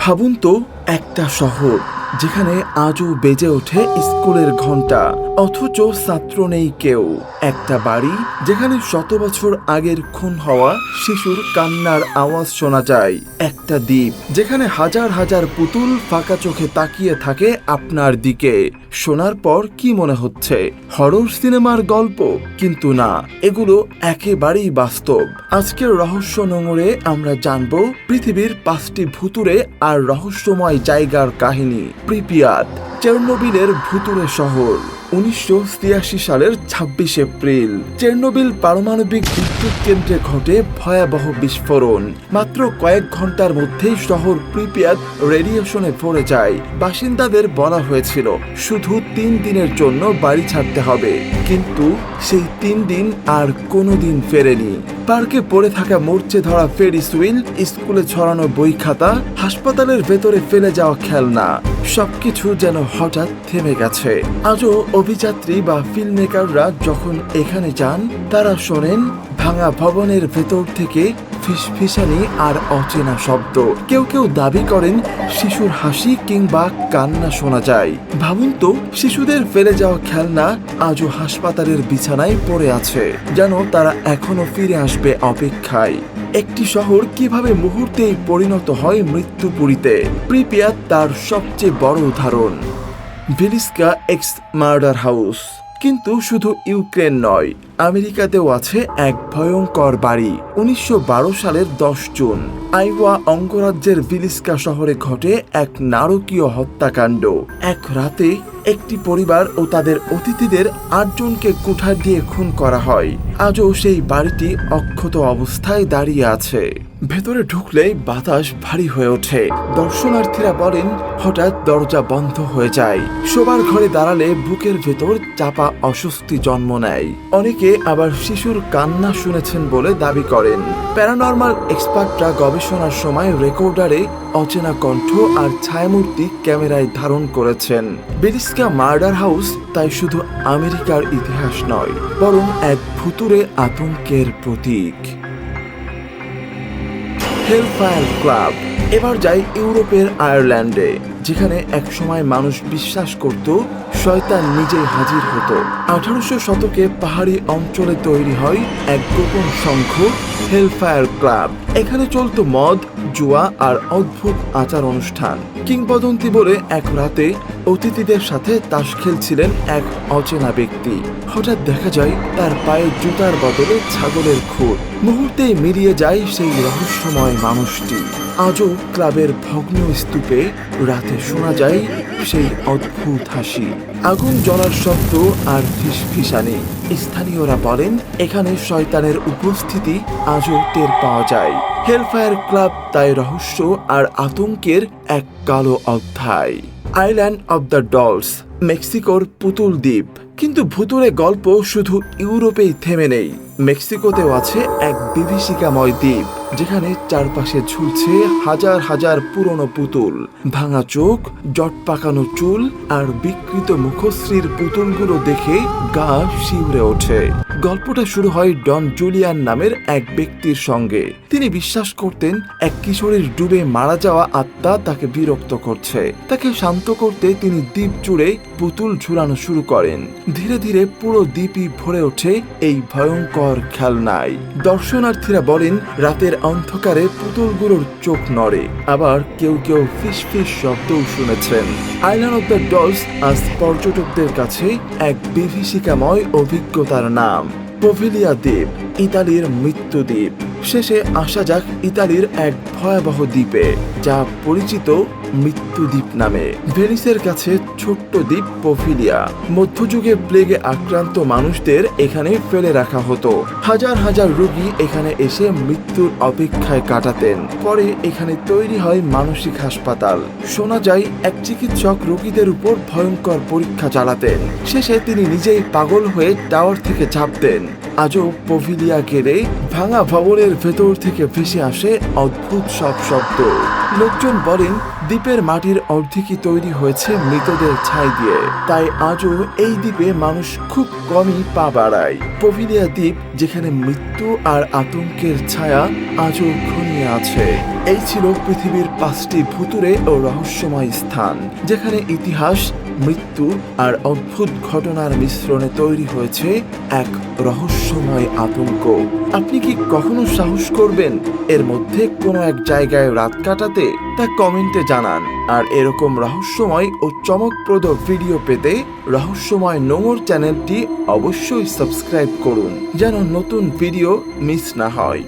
ভাবুন তো, একটা শহর যেখানে আজও বেজে ওঠে স্কুলের ঘন্টা, অথচ ছাত্র নেই কেউ। একটা বাড়ি যেখানে শত বছর আগের খুন হওয়া শিশুর কান্নার আওয়াজ শোনা যায়। একটা দ্বীপ যেখানে হাজার হাজার পুতুল ফাঁকা চোখে তাকিয়ে থাকে আপনার দিকে। শোনার পর কি মনে হচ্ছে? হরর সিনেমার গল্প? কিন্তু না, এগুলো একেবারেই বাস্তব। আজকের রহস্য নোঙরে আমরা জানব পৃথিবীর 5টি ভুতুড়ে আর রহস্যময় জায়গার কাহিনী। প্রিপিয়াত, চেরনোবিলের ভুতুড়ে শহর। 1983 সালের 26 এপ্রিল চেরনোবিল পারমাণবিক বিদ্যুৎ কেন্দ্রে ঘটে ভয়াবহ বিস্ফোরণ। মাত্র কয়েক ঘন্টার মধ্যেই শহর প্রিপিয়াত রেডিয়েশনে ভরে যায়। বাসিন্দাদের বলা হয়েছিল শুধু 3 দিনের জন্য বাড়ি ছাড়তে হবে, কিন্তু সেই 3 দিন আর কোনোদিন ফেরেনি। পার্কে পড়ে থাকা মরচে ধরা ফেরিস হুইল, স্কুলে ছড়ানো বই খাতা, হাসপাতালের ভেতরে ফেলে যাওয়া খেলনা, সবকিছু যেন হঠাৎ থেমে গেছে। আজও অভিযাত্রী বা ফিল্ম মেকাররা যখন এখানে যান, তারা শোনেন ভাঙা ভবনের ভেতর থেকে ফিসফিসানি আর অচেনা শব্দ। কেউ কেউ দাবি করেন শিশুর হাসি কিংবা কান্না শোনা যায়। ভাবুন তো, শিশুদের ফেলে যাওয়া খেলনা আজও হাসপাতালের বিছানায় পড়ে আছে, যেন তারা এখনো ফিরে আসবে অপেক্ষায়। একটি শহর কিভাবে মুহূর্তেই পরিণত হয় মৃত্যুপুরীতে, প্রিপিয়াত তার সবচেয়ে বড় উদাহরণ। ভিলিস্কা এক্স মার্ডার হাউস। কিন্তু শুধু ইউক্রেন নয়, আমেরিকাতেও আছে এক ভয়ঙ্কর বাড়ি। 1912 সালের 10 জুন আইওয়া অঙ্গরাজ্যের ভিলিস্কা শহরে ঘটে এক নারকীয় হত্যাকাণ্ড। এক রাতে একটি পরিবার ও তাদের অতিথিদের 8 জনকে কুঠার দিয়ে খুন করা হয়। আজও সেই বাড়িটি অক্ষত অবস্থায় দাঁড়িয়ে আছে। ভেতরে ঢুকলেই বাতাস ভারী হয়ে ওঠে। দর্শনার্থীরা বলেন হঠাৎ দরজা বন্ধ হয়ে যায়। শোবার ঘরে দাঁড়ালে বুকের ভেতর চাপা অস্বস্তি জন্ম নেয়। অনেকে আবার শিশুর কান্না শুনেছেন বলে দাবি করেন। প্যারানর্মাল এক্সপার্টরা গবেষণার সময় রেকর্ডারে অচেনা কণ্ঠ আর ছায়ামূর্তি ক্যামেরায় ধারণ করেছেন। ভিলিস্কা মার্ডার হাউস তাই শুধু আমেরিকার ইতিহাস নয়, বরং এক ভুতুড়ে আতঙ্কের প্রতীক। Hellfire club. এবার যাই ইউরোপের আয়ারল্যান্ডে, যেখানে একসময় মানুষ বিশ্বাস করত শয়তান নিজেই হাজির হতো। 1800 শতকে পাহাড়ি অঞ্চলে তৈরি হয় এক গোপন সংঘ, হেলফায়ার ক্লাব। এখানে চলতো মদ, জুয়া আর অদ্ভুত আচার অনুষ্ঠান। কিংবদন্তি বলে এক রাতে অতিথিদের সাথে তাস খেলছিলেন এক অচেনা ব্যক্তি। হঠাৎ দেখা যায় তার পায়ে জুতার বদলে ছাগলের খুর। মুহূর্তেই মিলিয়ে যায় সেই রহস্যময় মানুষটি। আজও ক্লাবের ভগ্ন স্তূপে রাতে শোনা যায় সেই অদ্ভুত হাসি, আগুন জ্বলার শব্দ আর ফিসফিসানি। স্থানীয়রা বলেন এখানে শয়তানের উপস্থিতি আজও টের পাওয়া যায়। হেলফায়ার ক্লাব তাই রহস্য আর আতঙ্কের এক কালো অধ্যায়। আইল্যান্ড অব দ্য ডলস, মেক্সিকোর পুতুল দ্বীপ। কিন্তু ভুতুড়ে গল্প শুধু ইউরোপেই থেমে নেই। মেক্সিকোতেও আছে এক বিভীষিকাময় দ্বীপ, যেখানে চারপাশে ঝুলছে হাজার হাজার পুরনো পুতুল। ভাঙা চোখ, জট পাকানো চুল আর বিকৃত মুখশ্রীর পুতুলগুলো দেখে গা শিউরে ওঠে। গল্পটা শুরু হয় ডন জুলিয়ান নামের এক ব্যক্তির সঙ্গে। তিনি বিশ্বাস করতেন এক কিশোরীর ডুবে মারা যাওয়া আত্মা তাকে বিরক্ত করছে। তাকে শান্ত করতে তিনি দ্বীপ জুড়ে পুতুল ঝুলানো শুরু করেন। ধীরে ধীরে পুরো দ্বীপই ভরে ওঠে এই ভয়ঙ্কর খেলনায়। দর্শনার্থীরা বলেন রাতের অন্ধকারে পুতুলগুলোর চোখ নড়ে, আবার কেউ কেউ ফিসফিস শব্দও শুনেছেন। আইল্যান্ড অব দ্য ডলস আজ পর্যটকদের কাছে এক বিভীষিকাময় অভিজ্ঞতার নাম। পভিলিয়া দ্বীপ, ইতালির মৃত্যু দ্বীপ। শেষে আসা যাক ইতালির এক ভয়াবহ দ্বীপে, যা পরিচিত মৃত্যু দ্বীপ নামে। ভেনিসের কাছে ছোট্ট দ্বীপ পভিলিয়া। মধ্যযুগে প্লেগে আক্রান্ত মানুষদের এখানে ফেলে রাখা হতো। হাজার হাজার রোগী এখানে এসে মৃত্যুর অপেক্ষায় কাটাতেন। পরে এখানে তৈরি হয় মানসিক হাসপাতাল। শোনা যায় এক চিকিৎসক রোগীদের উপর ভয়ঙ্কর পরীক্ষা চালাতেন। শেষে তিনি নিজেই পাগল হয়ে টাওয়ার থেকে ঝাঁপ দেন। আজও পভিলিয়া গেলে ভাঙা ভবনের ভেতর থেকে ভেসে আসে অদ্ভুত সব শব্দ। লোকজন বলেন দ্বীপের মাটির অর্ধেকই তৈরি হয়েছে মৃতদের ছাই দিয়ে, তাই আজও এই দ্বীপে মানুষ খুব কমই পা বাড়ায়। পভিলিয়া দ্বীপ, যেখানে মৃত্যু আর আতঙ্কের ছায়া আজও ঘনিয়ে আছে। এই ছিল পৃথিবীর 5টি ভুতুড়ে ও রহস্যময় স্থান, যেখানে ইতিহাস, মৃত্যু আর অদ্ভুত ঘটনার মিশ্রণে তৈরি হয়েছে এক রহস্যময় আতঙ্ক। আপনি কি কখনো সাহস করবেন এর মধ্যে কোনো এক জায়গায় রাত কাটাতে? তা কমেন্টে জানান। আর এরকম রহস্যময় ও চমকপ্রদ ভিডিও পেতে রহস্যময় নোংর চ্যানেলটি অবশ্যই সাবস্ক্রাইব করুন, যেন নতুন ভিডিও মিস না হয়।